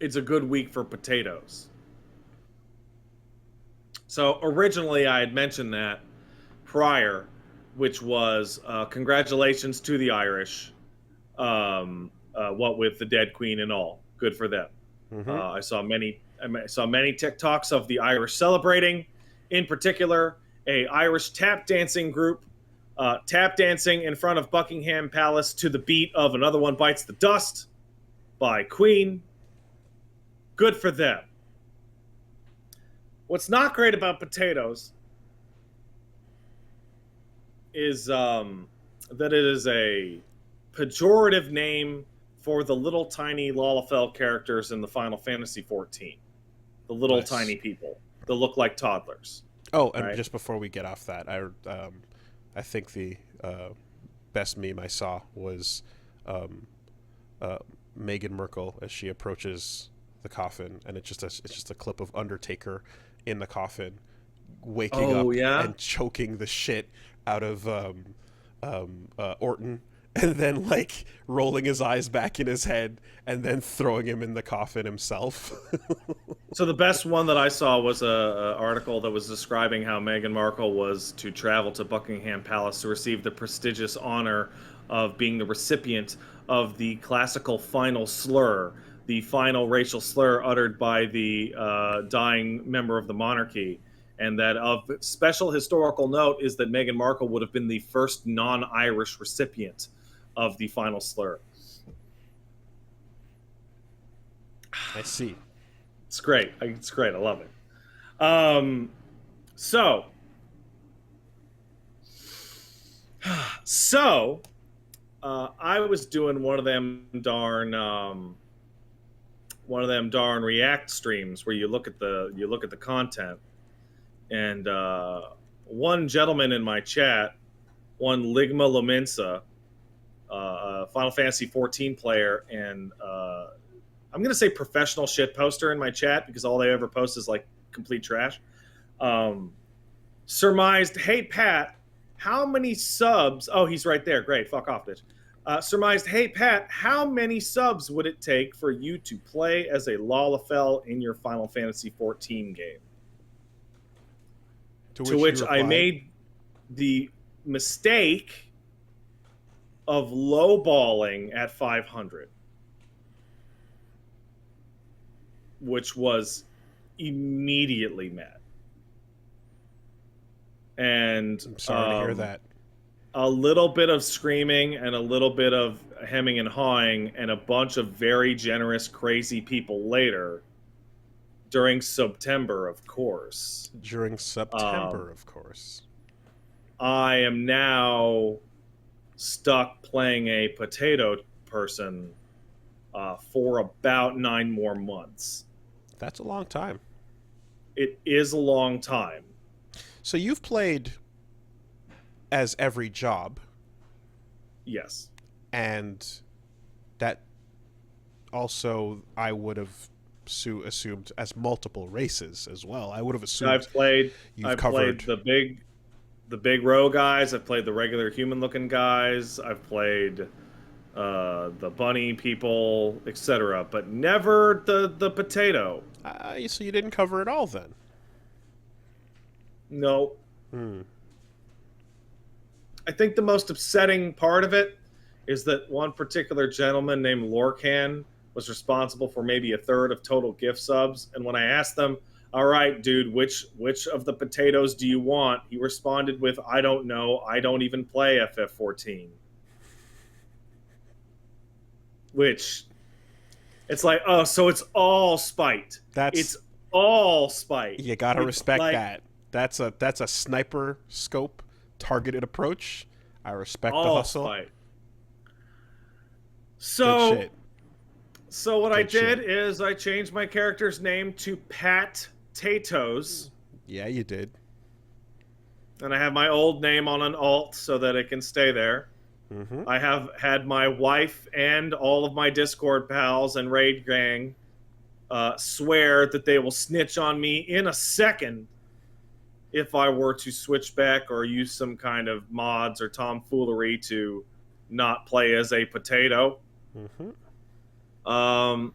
it's a good week for potatoes. So originally I had mentioned that prior, which was congratulations to the Irish. What with the dead queen and all, good for them. Mm-hmm. I saw many TikToks of the Irish celebrating, in particular a Irish tap dancing group tap dancing in front of Buckingham Palace to the beat of "Another One Bites the Dust" by Queen. Good for them. What's not great about potatoes is that it is a pejorative name for the little tiny Lalafell characters in the Final Fantasy 14. The little Nice. tiny people that look like toddlers, Oh, and right? just before we get off that, I think the best meme I saw was um, Meghan Merkel as she approaches the coffin, and it's just a clip of Undertaker in the coffin, waking Oh up yeah. and choking the shit out of Orton, and then like rolling his eyes back in his head, and then throwing him in the coffin himself. So the best one that I saw was a article that was describing how Meghan Markle was to travel to Buckingham Palace to receive the prestigious honor of being the recipient of the classical final slur, the final racial slur uttered by the dying member of the monarchy. And that of special historical note is that Meghan Markle would have been the first non-Irish recipient of the final slur. I see. It's great. It's great. I love it. Um, so, so I was doing one of them darn React streams where you look at the content, and one gentleman in my chat, one Ligma Lominsa, Final Fantasy 14 player, and I'm gonna say professional shit poster in my chat because all they ever post is like complete trash. Um, surmised, hey Pat, how many subs? Oh, he's right there. Great, fuck off, bitch. Surmised, hey Pat, how many subs would it take for you to play as a Lalafell in your Final Fantasy 14 game? To To which you which I replied, made the mistake of lowballing at 500, which was immediately met. And "I'm sorry to hear that." a little bit of screaming and a little bit of hemming and hawing and a bunch of very generous, crazy people later during September, of course. During September, Um, of course. I am now stuck playing a potato person for about 9 more months. That's a long time. It is a long time. So you've played as every job, Yes. and that also I would have assumed as multiple races as well. I would have assumed I've played you've I've played covered. the big row guys. I've played the regular human looking guys. I've played the bunny people, etc. But never the potato. So you didn't cover it all then. No. Hmm. I think the most upsetting part of it is that one particular gentleman named Lorcan was responsible for maybe a third of total gift subs. And when I asked them, "All right, dude, which of the potatoes do you want?" he responded with, "I don't know. I don't even play FF14." Which it's like, oh, so it's all spite. That's It's all spite. You gotta It's respect like that. That's a sniper scope targeted approach. I respect the all hustle. spite. Good So shit. so what I Good did shit. is I changed my character's name to Pat Tatoes, Yeah, you did. and I have my old name on an alt so that it can stay there. Mm-hmm. I have had my wife and all of my Discord pals and raid gang swear that they will snitch on me in a second if I were to switch back or use some kind of mods or tomfoolery to not play as a potato. Mm-hmm. Um,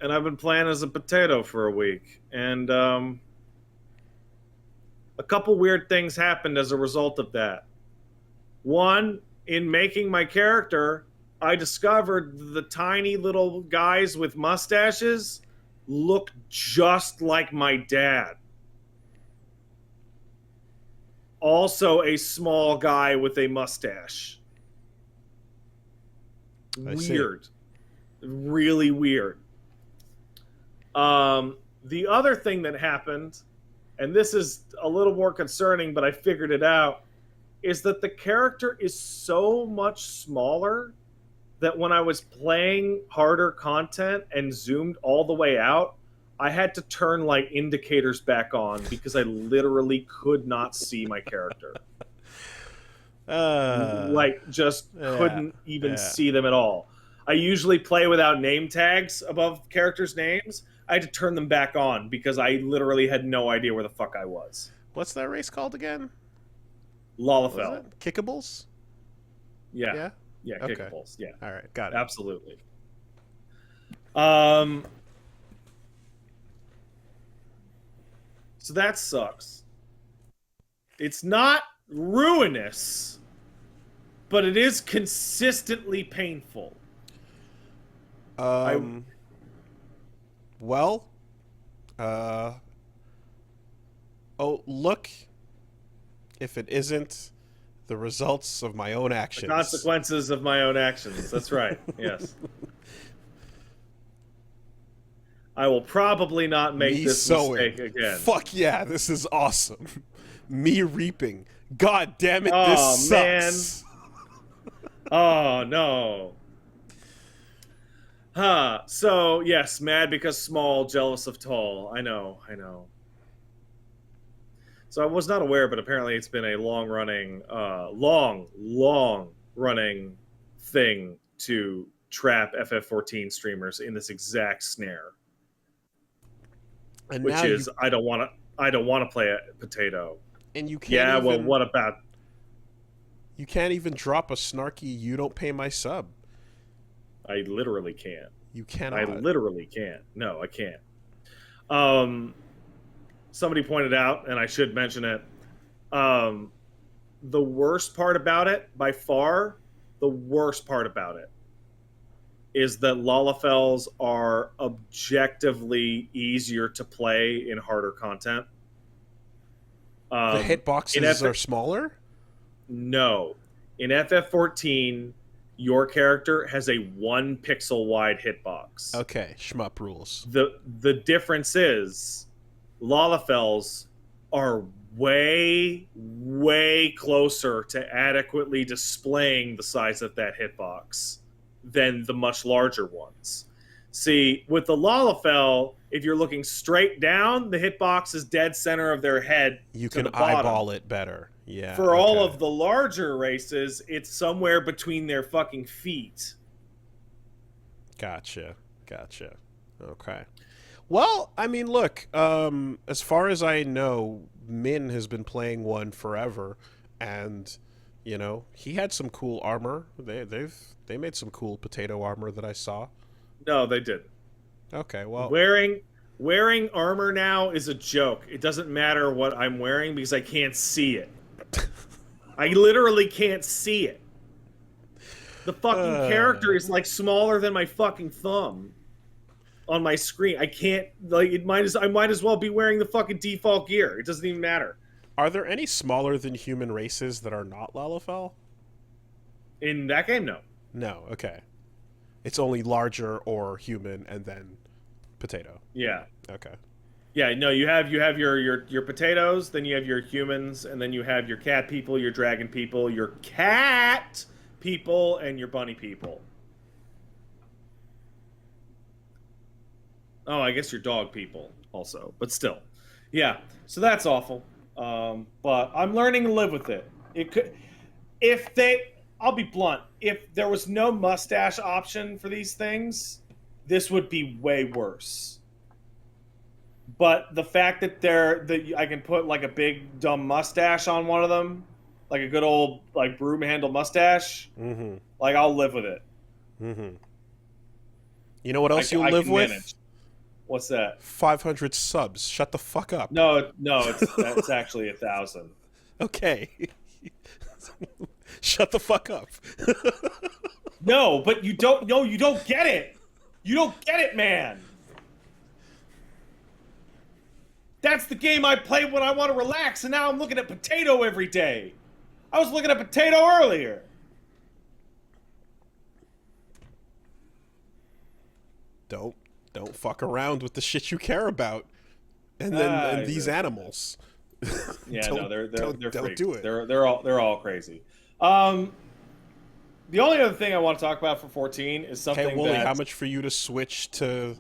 and I've been playing as a potato for a week, and a couple weird things happened as a result of that. One, in making my character, I discovered the tiny little guys with mustaches look just like my dad. Also, a small guy with a mustache. Weird. Really weird. The other thing that happened, and this is a little more concerning, but I figured it out, is that the character is so much smaller that when I was playing harder content and zoomed all the way out, I had to turn like indicators back on because I literally could not see my character. Just couldn't even see them at all. I usually play without name tags above characters' names. I had to turn them back on because I literally had no idea where the fuck I was. What's that race called again? Lalafell. Kickables? Yeah. Yeah, okay. Kickables. Yeah. All right, got it. Absolutely. So that sucks. It's not ruinous, but it is consistently painful. Well, look, if it isn't the results of my own actions. The consequences of my own actions. That's right. Yes. I will probably not make this mistake again. Fuck yeah, this is awesome. Me reaping. God damn it, this sucks. Man. Oh, no. So, yes, mad because small, jealous of tall. I know. So I was not aware, but apparently it's been a long-running thing to trap FF14 streamers in this exact snare. And which is, I don't want to play a potato. And you can't well, what about... You can't even drop a snarky, you don't pay my sub. I literally can't. You cannot. I literally can't. No, I can't. Somebody pointed out, and I should mention it, the worst part about it, by far, the worst part about it, is that Lalafells are objectively easier to play in harder content. The hitboxes are smaller? No. In FF14, your character has a 1 pixel wide hitbox. Okay, shmup rules. The difference is Lalafells are way, way closer to adequately displaying the size of that hitbox than the much larger ones. See, with the Lalafell, if you're looking straight down, the hitbox is dead center of their head. You can eyeball it better. Yeah. For all of the larger races, it's somewhere between their fucking feet. Gotcha. Okay. Well, I mean, look, as far as I know, Min has been playing one forever, and you know, he had some cool armor. They made some cool potato armor that I saw. No, they didn't. Okay, well, wearing armor now is a joke. It doesn't matter what I'm wearing because I can't see it. I literally can't see it. The fucking character is like smaller than my fucking thumb on my screen. I can't, like, I might as well be wearing the fucking default gear. It doesn't even matter. Are there any smaller than human races that are not Lalafell? In that game, no. No, okay. It's only larger or human and then potato. Yeah. Okay. Yeah, no, you have your potatoes, then you have your humans, and then you have your cat people, your dragon people, your cat people, and your bunny people. Oh, I guess your dog people also, but still. Yeah, so that's awful. But I'm learning to live with it. I'll be blunt, if there was no mustache option for these things, this would be way worse. But the fact that I can put like a big dumb mustache on one of them, like a good old like broom handle mustache, like I'll live with it. You know what else you'll live with? What's that? 500 subs. Shut the fuck up. No, no, that's actually 1,000. Okay. Shut the fuck up. No, but you don't. No, you don't get it. You don't get it, man. That's the game I play when I want to relax, and now I'm looking at potato every day. I was looking at potato earlier. Don't fuck around with the shit you care about. And then and these animals. Yeah, no, they're don't freaks. do it. They're all crazy. The only other thing I want to talk about for 14 is something. Hey, Wooly, that, how much for you to switch to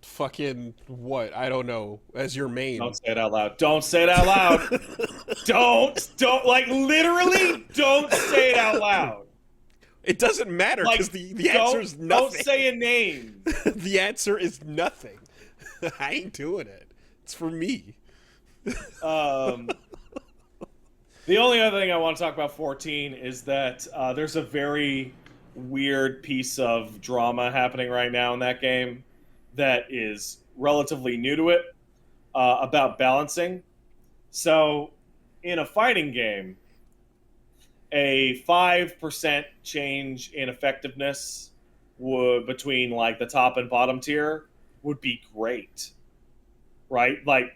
fucking what? I don't know. As your main. Don't say it out loud. Don't say it out loud. don't like literally. Don't say it out loud. It doesn't matter because Like, the answer is nothing. Don't say a name. The answer is nothing. I ain't doing it. It's for me. The only other thing I want to talk about 14 is that there's a very weird piece of drama happening right now in that game that is relatively new to it about balancing. So, in a fighting game, a 5% change in effectiveness between like the top and bottom tier would be great, right? Like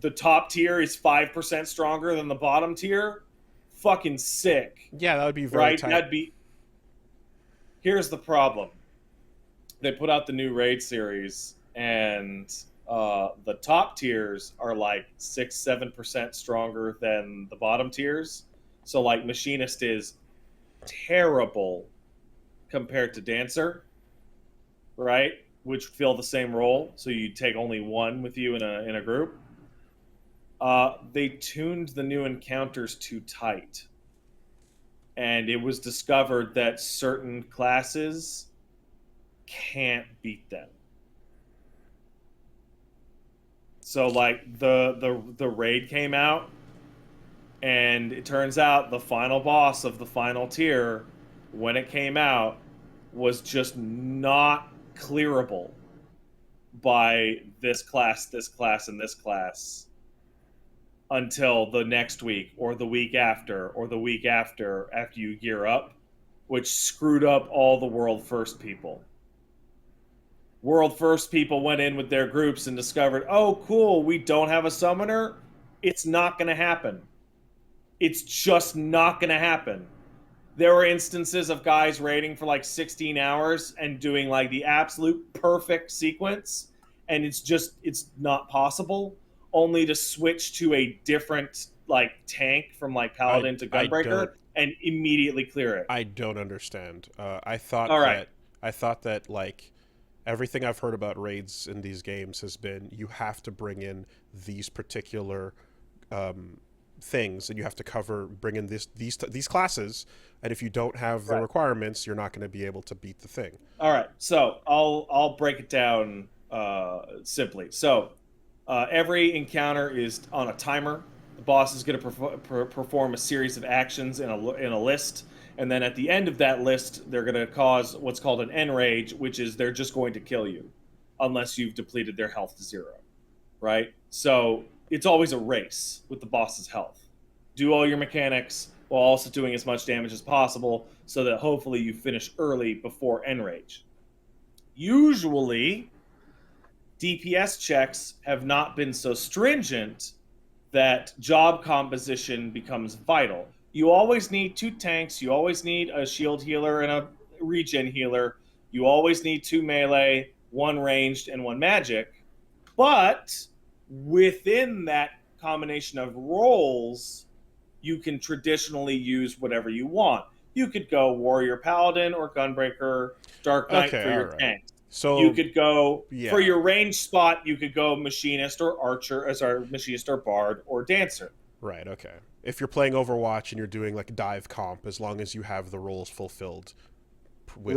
the top tier is 5% stronger than the bottom tier. Fucking sick. Yeah, that would be very right? tight. That'd be. Here's the problem. They put out the new raid series, and the top tiers are like 6-7% stronger than the bottom tiers. So like Machinist is terrible compared to Dancer, right? Which fill the same role. So you take only one with you in a group. They tuned the new encounters too tight. And it was discovered that certain classes can't beat them. So like the raid came out, and it turns out the final boss of the final tier, when it came out, was just not clearable by this class, and this class until the next week or the week after or the week after you gear up, which screwed up all the world first people. World first people went in with their groups and discovered, oh, cool, we don't have a summoner. It's not going to happen. It's just not going to happen. There were instances of guys raiding for like 16 hours and doing like the absolute perfect sequence, and it's not possible. Only to switch to a different like tank from like Paladin to Gunbreaker and immediately clear it. I don't understand. I thought that like everything I've heard about raids in these games has been you have to bring in these particular things, and you have to bring in these classes, and if you don't have the requirements, you're not going to be able to beat the thing. All right, so I'll break it down simply. So every encounter is on a timer. The boss is going to perform a series of actions in a list, and then at the end of that list, they're going to cause what's called an enrage, which is they're just going to kill you unless you've depleted their health to 0, right? So it's always a race with the boss's health. Do all your mechanics while also doing as much damage as possible so that hopefully you finish early before enrage. Usually, DPS checks have not been so stringent that job composition becomes vital. You always need 2 tanks, you always need a shield healer and a regen healer, you always need 2 melee, 1 ranged, and 1 magic. But within that combination of roles, you can traditionally use whatever you want. You could go Warrior Paladin or Gunbreaker, Dark Knight for your tanks. So you could go for your range spot. You could go Machinist or Archer, Machinist or Bard or Dancer. Right. Okay. If you're playing Overwatch and you're doing like dive comp, as long as you have the roles fulfilled, with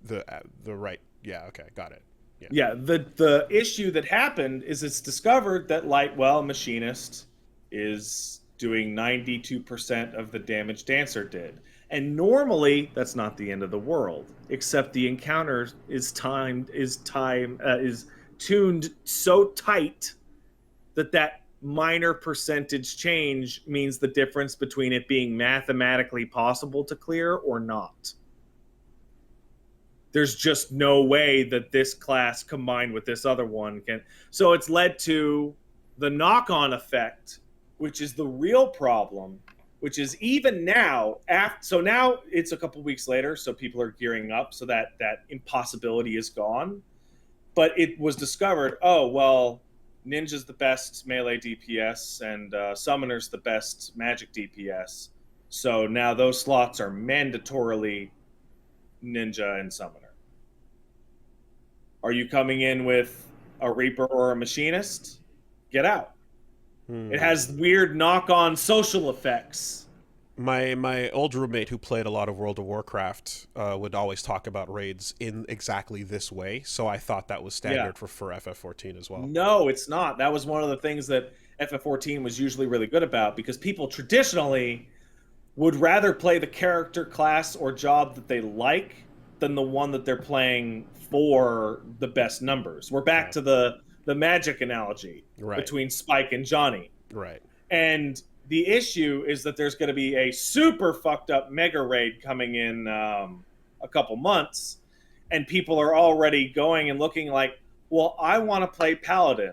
the right. Yeah. Okay. Got it. Yeah. The issue that happened is it's discovered that Machinist is doing 92% of the damage Dancer did. And normally that's not the end of the world, except the encounter is tuned so tight that minor percentage change means the difference between it being mathematically possible to clear or not. There's just no way that this class combined with this other one can. So it's led to the knock-on effect, which is the real problem, which is even now. So now it's a couple weeks later, so people are gearing up, so that impossibility is gone. But it was discovered, oh, well, Ninja's the best melee DPS, and Summoner's the best magic DPS. So now those slots are mandatorily Ninja and Summoner. Are you coming in with a Reaper or a Machinist? Get out. It has weird knock-on social effects. My old roommate who played a lot of World of Warcraft would always talk about raids in exactly this way, so I thought that was standard for FF14 as well. No, it's not. That was one of the things that FF14 was usually really good about, because people traditionally would rather play the character, class, or job that they like than the one that they're playing for the best numbers. We're back to the magic analogy between Spike and Johnny. Right. And the issue is that there's going to be a super fucked up mega raid coming in a couple months, and people are already going and looking like, well, I want to play Paladin,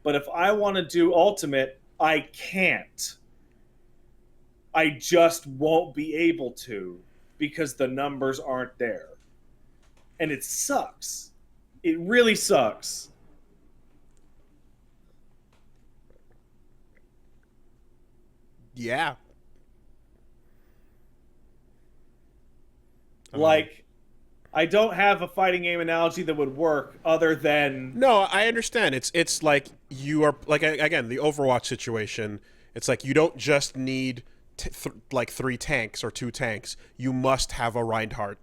but if I want to do Ultimate, I can't. I just won't be able to because the numbers aren't there. And it sucks. It really sucks. Yeah. Like, I don't have a fighting game analogy that would work other than... No, I understand. It's like you are, like, again, the Overwatch situation, it's like you don't just need like 3 tanks or 2 tanks. You must have a Reinhardt,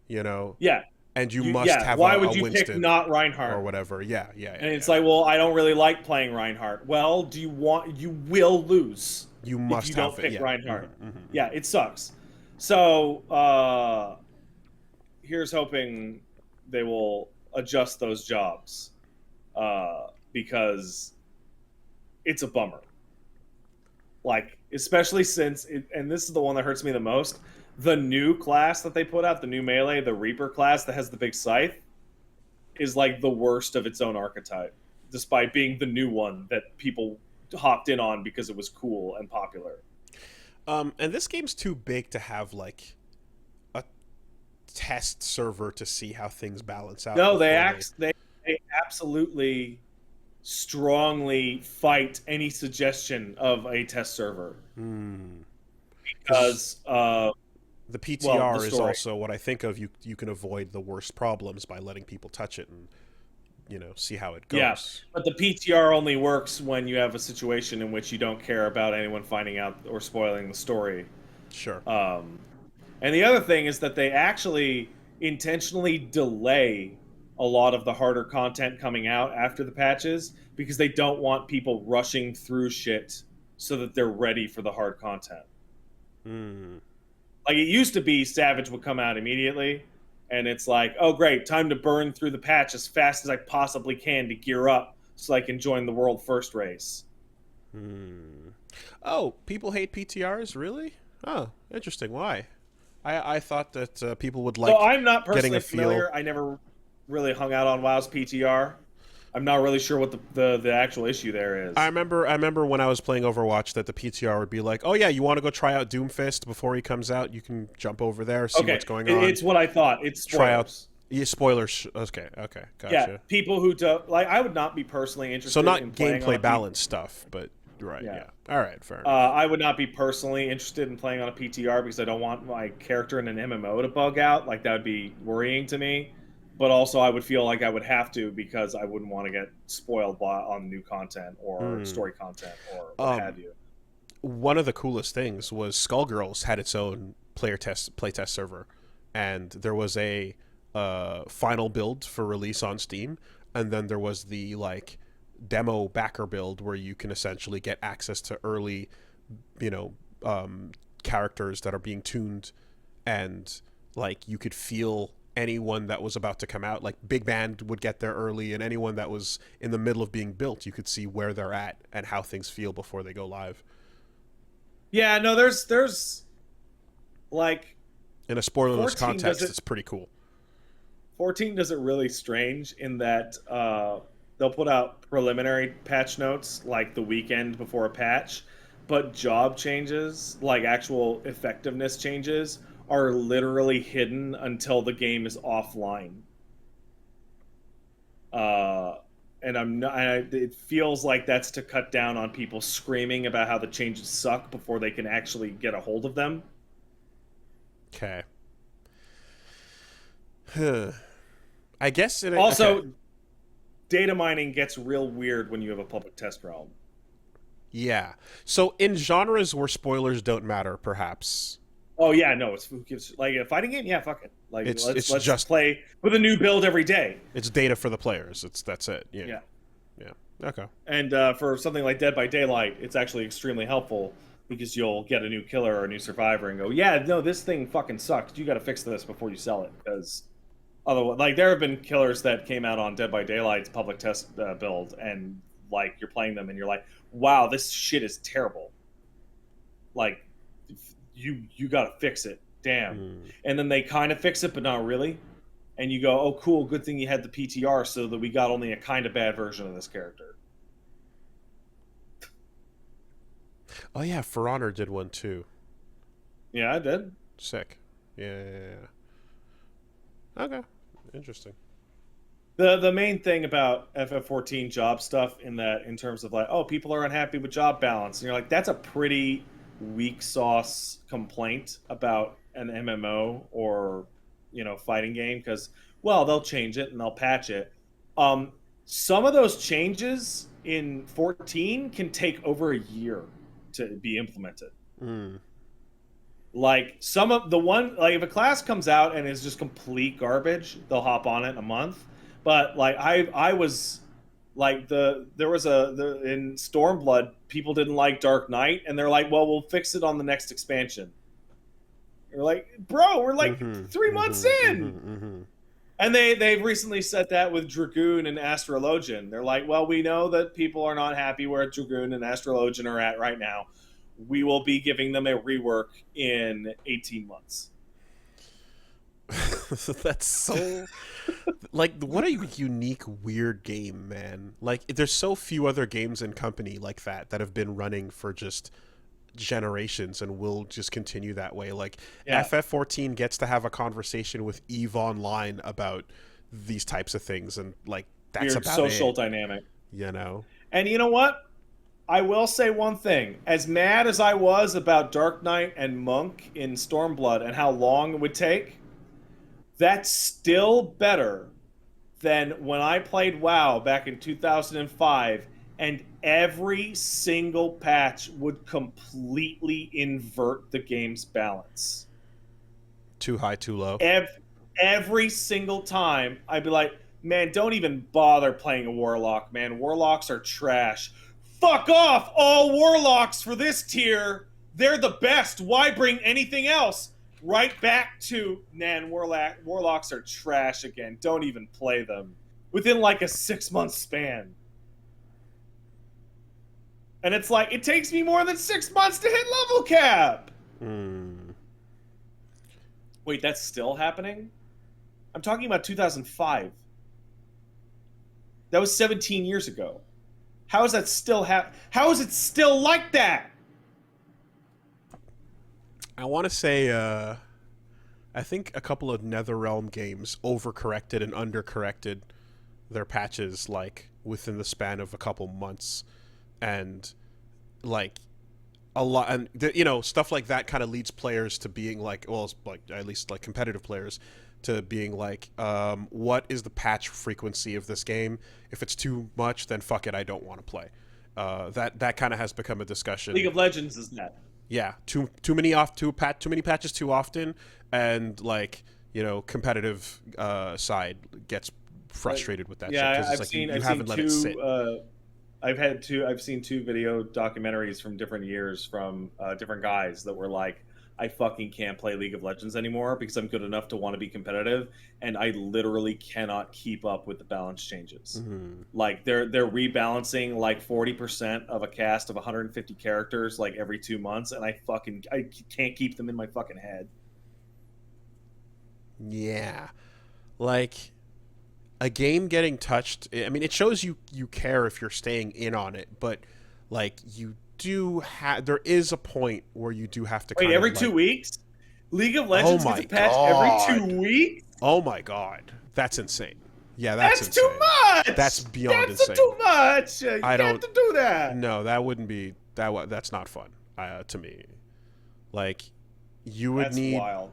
you know? Yeah. And you must have why a would you Winston pick not Reinhardt? or whatever. Yeah. And it's like, well, I don't really like playing Reinhardt. Well, you will lose. You must if you have don't pick Reinhardt. Mm-hmm. Yeah, it sucks. So here's hoping they will adjust those jobs because it's a bummer. Like, especially since, and this is the one that hurts me the most, the new class that they put out, the new melee, the Reaper class that has the big scythe, is like the worst of its own archetype, despite being the new one that people hopped in on because it was cool and popular. And this game's too big to have like a test server to see how things balance out. No, they absolutely strongly fight any suggestion of a test server because the PTR is also what I think of. You can avoid the worst problems by letting people touch it and, you know, see how it goes. Yeah, but the PTR only works when you have a situation in which you don't care about anyone finding out or spoiling the story. Sure. And the other thing is that they actually intentionally delay a lot of the harder content coming out after the patches because they don't want people rushing through shit so that they're ready for the hard content. Like, it used to be Savage would come out immediately, and it's like, oh, great, time to burn through the patch as fast as I possibly can to gear up so I can join the world first race. Oh, people hate PTRs? Really? Oh, interesting. Why? I thought that people would like. So I'm not personally getting a familiar. I never really hung out on WoW's PTR. I'm not really sure what the actual issue there is. I remember when I was playing Overwatch that the PTR would be like, oh yeah, you want to go try out Doomfist before he comes out? You can jump over there, see what's going on. It's what I thought. It's spoilers. Try out. Yeah, spoilers. Okay, gotcha. Yeah, people who don't like. I would not be personally interested. So not in gameplay balance stuff, but right. Yeah. All right, fair enough. I would not be personally interested in playing on a PTR because I don't want my character in an MMO to bug out. Like, that would be worrying to me. But also, I would feel like I would have to because I wouldn't want to get spoiled on new content or story content or what have you. One of the coolest things was Skullgirls had its own playtest server, and there was a final build for release on Steam, and then there was the like demo backer build where you can essentially get access to early, characters that are being tuned, and like you could feel anyone that was about to come out. Like Big Band would get there early, and anyone that was in the middle of being built, you could see where they're at and how things feel before they go live. Yeah, no, there's like In a spoilerless 14 does context, it it's pretty cool. 14 does it really strange in that they'll put out preliminary patch notes like the weekend before a patch, but job changes, like actual effectiveness changes, are literally hidden until the game is offline. Uh, and it feels like that's to cut down on people screaming about how the changes suck before they can actually get a hold of them. Okay. I guess it. Also, Okay. data mining gets real weird when you have a public test realm. Yeah. So in genres where spoilers don't matter, perhaps Oh yeah, no, it's who gives like a fighting game. Yeah, fuck it. Like it's let's just play with a new build every day. it's data for the players. That's it. Yeah. Yeah, Yeah. Okay. and for something like Dead by Daylight, it's actually extremely helpful because you'll get a new killer or a new survivor and go, yeah, no, this thing fucking sucked. You got to fix this before you sell it because otherwise, like there have been killers that came out on Dead by Daylight's public test build, and like you're playing them and you're like, wow, this shit is terrible. Like you got to fix it. Damn. Mm. And then they kind of fix it, but not really. And you go, oh, cool, good thing you had the PTR so that we got only a kind of bad version of this character. Oh yeah, For Honor did one too. Yeah, I did. Sick. Yeah. Okay. Interesting. The main thing about FF14 job stuff in terms of like, oh, people are unhappy with job balance. And you're like, that's a pretty weak sauce complaint about an MMO or, fighting game because, well, they'll change it and they'll patch it. Some of those changes in 14 can take over a year to be implemented. Mm. Like some of the one, like if a class comes out and is just complete garbage, they'll hop on it in a month. But like I was like there was in Stormblood, people didn't like Dark Knight, and they're like, well, we'll fix it on the next expansion. You're like, bro, we're like 3 months in. And they've recently said that with Dragoon and Astrologian. They're like, well, we know that people are not happy where Dragoon and Astrologian are at right now. We will be giving them a rework in 18 months. That's so like what a unique weird game, man. Like there's so few other games in company like that have been running for just generations and will just continue that way. Like Yeah. FF14 gets to have a conversation with EVE Online about these types of things, and like that's Weird about social it, dynamic. you know. And you know what? I will say one thing. As mad as I was about Dark Knight and Monk in Stormblood and how long it would take, that's still better than when I played WoW back in 2005 and every single patch would completely invert the game's balance. Too high, too low. Every single time, I'd be like, man, don't even bother playing a Warlock, man. Warlocks are trash. Fuck off, all Warlocks for this tier. They're the best. Why bring anything else? Right back to, man, Warlocks are trash again. Don't even play them. Within like a 6-month span. And it's like, it takes me more than 6 months to hit level cap. Wait, that's still happening? I'm talking about 2005. That was 17 years ago. How is that still How is it still like that? I want to say, I think a couple of NetherRealm games overcorrected and undercorrected their patches like within the span of a couple months, and like a lot, and stuff like that kind of leads players to being like, well, like at least like competitive players, to being like, what is the patch frequency of this game? If it's too much, then fuck it, I don't want to play. That kind of has become a discussion. League of Legends is that. Yeah, too many patches too often, and like competitive side gets frustrated with that. Yeah, shit, 'cause it's you haven't let it sit. I've seen two video documentaries from different years from different guys that were like, I fucking can't play League of Legends anymore because I'm good enough to want to be competitive, and I literally cannot keep up with the balance changes. Mm-hmm. Like they're rebalancing like 40% of a cast of 150 characters like every 2 months, and I can't keep them in my fucking head. Yeah, like a game getting touched. I mean, it shows you care if you're staying in on it, but like you do have, there is a point where you do have to Wait, kind of every two like, weeks? League of oh Legends gets a my patch every god, 2 weeks? oh my god, that's insane. Yeah, that's That's too insane. That's much. beyond That's insane. too much. You I can't don't. do that. No, that wouldn't be that. That's not fun to me. Like, you would That's need. wild.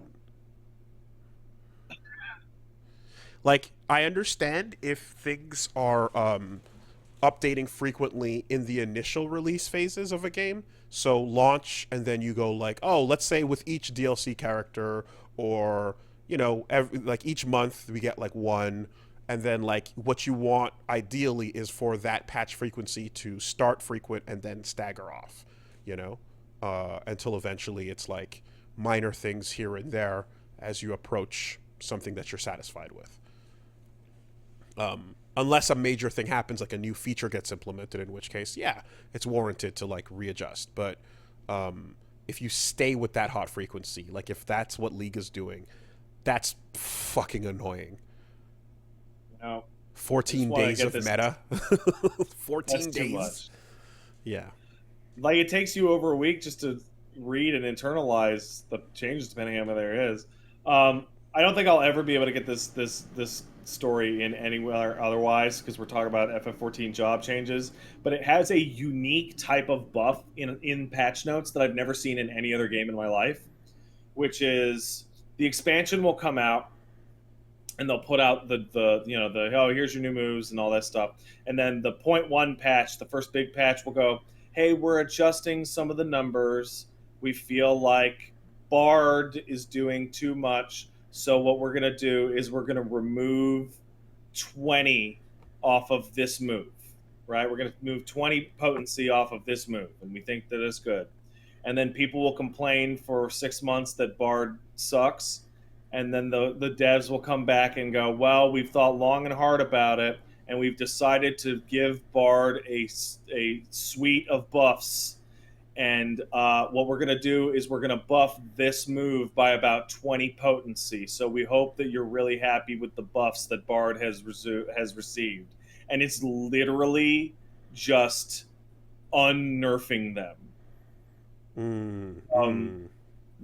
Like, I understand if things are updating frequently in the initial release phases of a game. So launch, and then you go like, oh, let's say with each DLC character, or like each month we get like one, and then like what you want ideally is for that patch frequency to start frequent and then stagger off, you know, until eventually it's like minor things here and there as you approach something that you're satisfied with. Unless a major thing happens, like a new feature gets implemented, in which case, yeah, it's warranted to like readjust. But if you stay with that hot frequency, like if that's what League is doing, that's fucking annoying. No, 14 days of this. meta. 14 That's too days. much. Yeah. Like it takes you over a week just to read and internalize the changes, depending on what there is. I don't think I'll ever be able to get this story in anywhere otherwise because we're talking about FF14 job changes. But it has a unique type of buff in patch notes that I've never seen in any other game in my life, which is the expansion will come out and they'll put out the oh, here's your new moves and all that stuff, and then the point one patch, the first big patch, will go, hey, we're adjusting some of the numbers. We feel like Bard is doing too much, so what we're going to do is we're going to remove 20 off of this move, right? We're going to move 20 potency off of this move, and we think that it's good. And then people will complain for 6 months that Bard sucks, and then the devs will come back and go, well, we've thought long and hard about it, and we've decided to give Bard a suite of buffs. And what we're going to do is we're going to buff this move by about 20 potency. So we hope that you're really happy with the buffs that Bard has received. And it's literally just unnerfing them.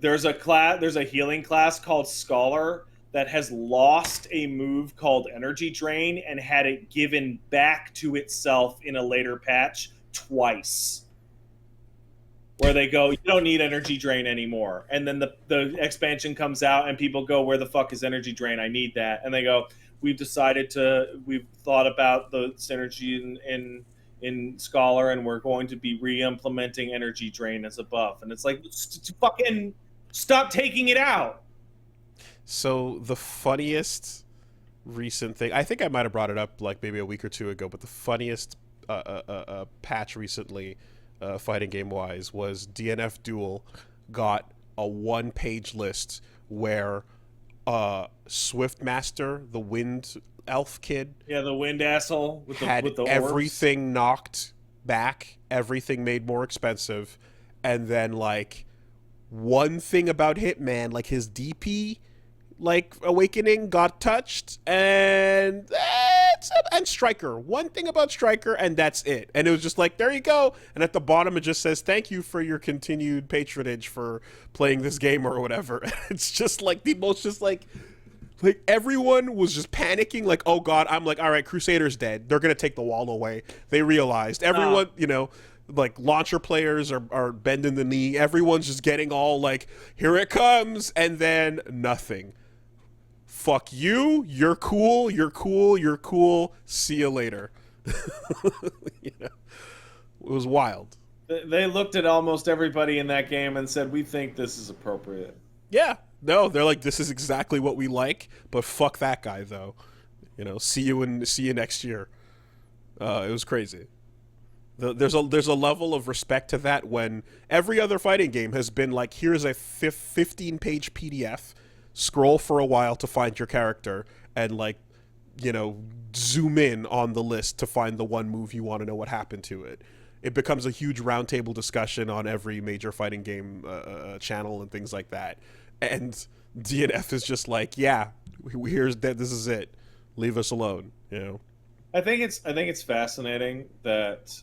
There's a healing class called Scholar that has lost a move called Energy Drain and had it given back to itself in a later patch twice. Where they go, you don't need Energy Drain anymore. And then the expansion comes out and people go, where the fuck is Energy Drain? I need that. And they go, we've thought about the synergy in Scholar, and we're going to be re-implementing Energy Drain as a buff. And it's like, fucking stop taking it out. So the funniest recent thing, I think I might have brought it up like maybe a week or two ago, but the funniest patch recently, fighting game wise, was DNF Duel got a 1-page list where Swiftmaster, the wind elf kid, the wind asshole had with the everything knocked back, everything made more expensive, and then like one thing about Hitman, like his DP like awakening got touched, and Striker, one thing about Striker, and that's it. And it was just like, there you go. And at the bottom it just says, thank you for your continued patronage for playing this game or whatever. It's just like the most, just like everyone was just panicking, like, oh god. I'm like, all right, Crusader's dead, they're gonna take the wall away. They realized everyone, like launcher players are bending the knee, everyone's just getting all like, here it comes, and then nothing. Fuck you, you're cool, see you later. It was wild. They looked at almost everybody in that game and said, we think this is appropriate. Yeah, no, they're like, this is exactly what we like, but fuck that guy though. See you next year. It was crazy. There's a level of respect to that when every other fighting game has been like, here's a 15-page PDF, scroll for a while to find your character, and like, zoom in on the list to find the one move you want to know what happened to it. It becomes a huge roundtable discussion on every major fighting game channel and things like that. And DNF is just like, yeah, here's that. This is it. Leave us alone. I think it's fascinating that,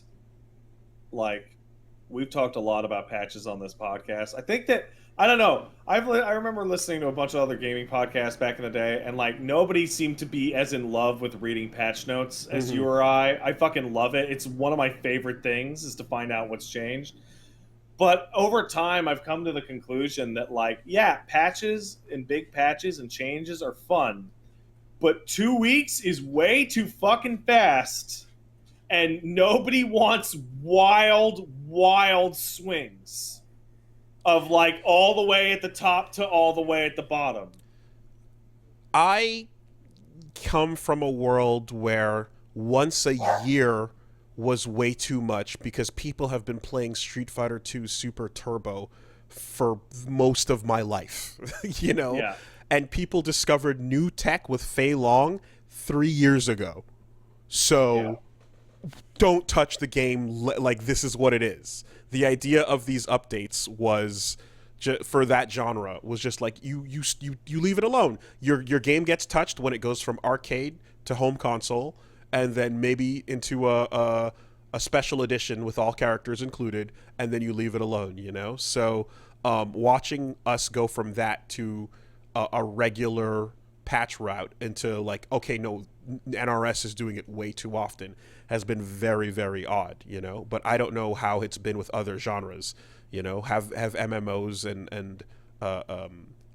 like, we've talked a lot about patches on this podcast. I think that, I don't know. I remember listening to a bunch of other gaming podcasts back in the day, and like nobody seemed to be as in love with reading patch notes as you or I. I fucking love it. It's one of my favorite things, is to find out what's changed. But over time, I've come to the conclusion that, like, yeah, patches and big patches and changes are fun, but 2 weeks is way too fucking fast, and nobody wants wild swings of like all the way at the top to all the way at the bottom. I come from a world where once a year was way too much because people have been playing Street Fighter 2 Super Turbo for most of my life, Yeah. And people discovered new tech with Fei Long 3 years ago. So don't touch the game like this is what it is. The idea of these updates was for that genre was just like you leave it alone. Your game gets touched when it goes from arcade to home console, and then maybe into a special edition with all characters included, and then you leave it alone. So watching us go from that to a regular patch route into like, okay, no, NRS is doing it way too often, has been very, very odd, But I don't know how it's been with other genres, Have MMOs and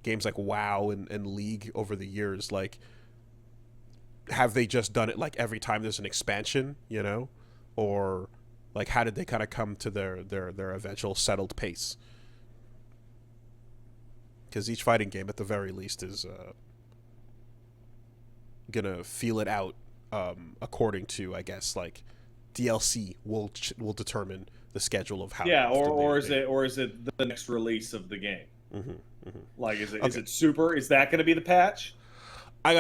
games like WoW and League over the years, like, have they just done it like every time there's an expansion, or like how did they kind of come to their eventual settled pace? Because each fighting game, at the very least, is gonna feel it out according to, I guess, like DLC will determine the schedule of how. Yeah, or is it the next release of the game? Mm-hmm. Like, is it super? Is that going to be the patch?